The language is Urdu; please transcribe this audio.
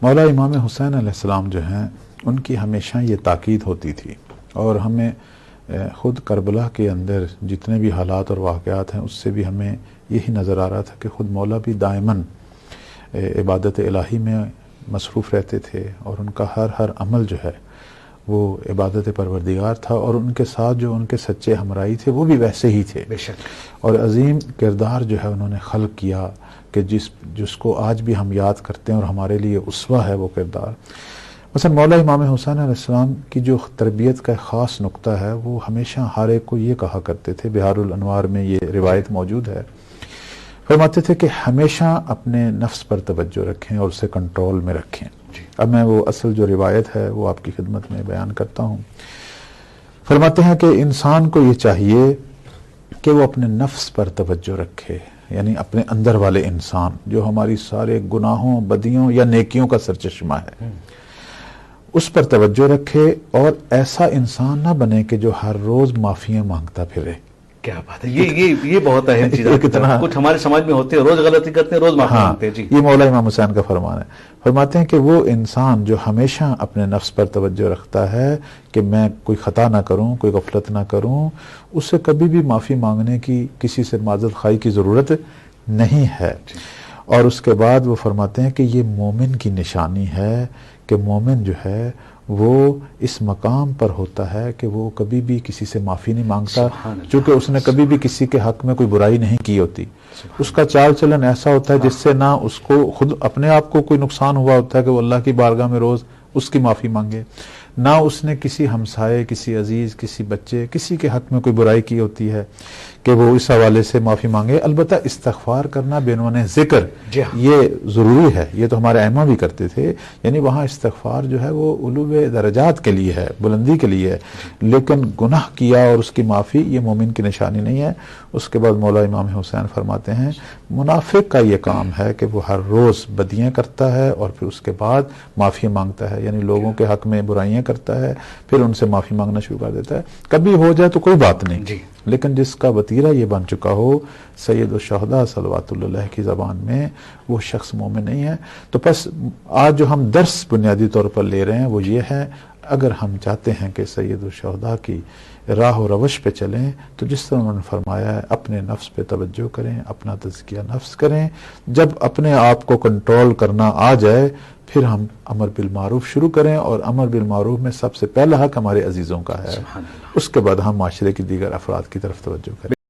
مولا امام حسین علیہ السلام جو ہیں ان کی ہمیشہ یہ تاکید ہوتی تھی، اور ہمیں خود کربلا کے اندر جتنے بھی حالات اور واقعات ہیں اس سے بھی ہمیں یہی نظر آ رہا تھا کہ خود مولا بھی دائماً عبادت الہی میں مصروف رہتے تھے، اور ان کا ہر عمل جو ہے وہ عبادت پروردگار تھا، اور ان کے ساتھ جو ان کے سچے ہمراہی تھے وہ بھی ویسے ہی تھے. بے شک. اور عظیم کردار جو ہے انہوں نے خلق کیا کہ جس کو آج بھی ہم یاد کرتے ہیں اور ہمارے لیے اسوہ ہے وہ کردار. مثلا مولا امام حسین علیہ السلام کی جو تربیت کا خاص نقطہ ہے وہ ہمیشہ ہر ایک کو یہ کہا کرتے تھے، بہار الانوار میں یہ روایت موجود ہے، فرماتے تھے کہ ہمیشہ اپنے نفس پر توجہ رکھیں اور اسے کنٹرول میں رکھیں. اب میں وہ اصل جو روایت ہے وہ آپ کی خدمت میں بیان کرتا ہوں. فرماتے ہیں کہ انسان کو یہ چاہیے کہ وہ اپنے نفس پر توجہ رکھے، یعنی اپنے اندر والے انسان جو ہماری سارے گناہوں، بدیوں یا نیکیوں کا سرچشمہ ہے، اس پر توجہ رکھے، اور ایسا انسان نہ بنے کہ جو ہر روز معافیاں مانگتا پھرے. کیا بات ہے، یہ بہت اہم چیز ہے. کچھ ہمارے سماج میں ہوتے ہیں، روز غلطی کرتے ہیں، روز معافی مانگتے ہیں. جی، یہ مولا امام حسین کا فرمان ہے. فرماتے ہیں کہ وہ انسان جو ہمیشہ اپنے نفس پر توجہ رکھتا ہے کہ میں کوئی خطا نہ کروں، کوئی غفلت نہ کروں، اس سے کبھی بھی معافی مانگنے کی، کسی سے معذرت خواہی کی ضرورت نہیں ہے. اور اس کے بعد وہ فرماتے ہیں کہ یہ مومن کی نشانی ہے کہ مومن جو ہے وہ اس مقام پر ہوتا ہے کہ وہ کبھی بھی کسی سے معافی نہیں مانگتا، چونکہ اس نے کبھی بھی کسی کے حق میں کوئی برائی نہیں کی ہوتی. اس کا چال چلن ایسا ہوتا ہے جس سے نہ اس کو خود اپنے آپ کو کوئی نقصان ہوا ہوتا ہے کہ وہ اللہ کی بارگاہ میں روز اس کی معافی مانگے، نہ اس نے کسی ہمسائے، کسی عزیز، کسی بچے، کسی کے حق میں کوئی برائی کی ہوتی ہے کہ وہ اس حوالے سے معافی مانگے. البتہ استغفار کرنا بعنوان ذکر یہ ضروری ہے، یہ تو ہمارے ائمہ بھی کرتے تھے، یعنی وہاں استغفار جو ہے وہ علو درجات کے لیے ہے، بلندی کے لیے ہے، لیکن گناہ کیا اور اس کی معافی یہ مومن کی نشانی نہیں ہے. اس کے بعد مولا امام حسین فرماتے ہیں منافق کا یہ کام ہے کہ وہ ہر روز بدیاں کرتا ہے اور پھر اس کے بعد معافی مانگتا ہے، یعنی لوگوں کے حق میں برائیاں کرتا ہے پھر ان سے معافی مانگنا شروع کر دیتا ہے. کبھی ہو جائے تو کوئی بات نہیں، لیکن جس کا وتیرہ یہ بن چکا ہو سید الشہداء صلوات اللہ علیہ کی زبان میں، وہ شخص مومن نہیں ہے. تو پس آج جو ہم درس بنیادی طور پر لے رہے ہیں وہ یہ ہے، اگر ہم چاہتے ہیں کہ سید الشہداء کی راہ و روش پہ چلیں تو جس طرح انہوں نے فرمایا ہے اپنے نفس پہ توجہ کریں، اپنا تزکیہ نفس کریں. جب اپنے آپ کو کنٹرول کرنا آ جائے پھر ہم امر بالمعروف شروع کریں، اور امر بالمعروف میں سب سے پہلا حق ہمارے عزیزوں کا ہے، اس کے بعد ہم معاشرے کی دیگر افراد کی طرف توجہ کریں.